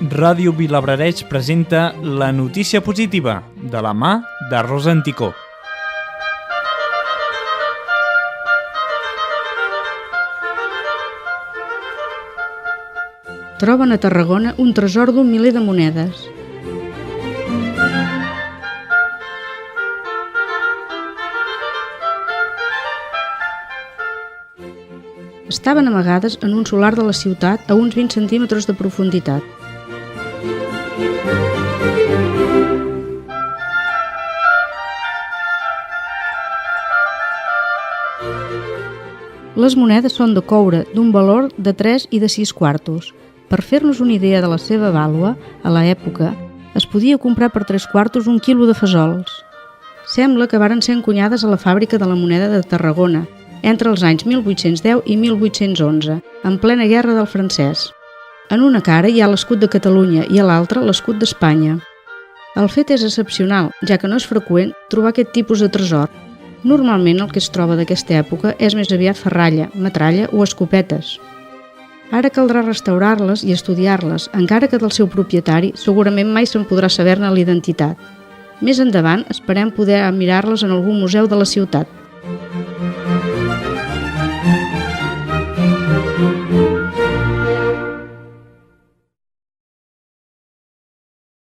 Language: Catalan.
Ràdio Vilablareix presenta la notícia positiva de la mà de Rosa Anticó. Troben a Tarragona un tresor d'un miler de monedes. Estaven amagades en un solar de la ciutat a uns 20 centímetres de profunditat. Les monedes són de coure d'un valor de 3 i de 6 quartos. Per fer-nos una idea de la seva vàlua, a l'època, es podia comprar per 3 quartos un quilo de fesols. Sembla que varen ser encunyades a la fàbrica de la moneda de Tarragona, entre els anys 1810 i 1811, en plena guerra del francès. En una cara hi ha l'escut de Catalunya i a l'altra l'escut d'Espanya. El fet és excepcional, ja que no és freqüent trobar aquest tipus de tresor. Normalment el que es troba d'aquesta època és més aviat ferralla, metralla o escopetes. Ara caldrà restaurar-les i estudiar-les, encara que del seu propietari segurament mai se'n podrà saber-ne l'identitat. Més endavant esperem poder admirar-les en algun museu de la ciutat.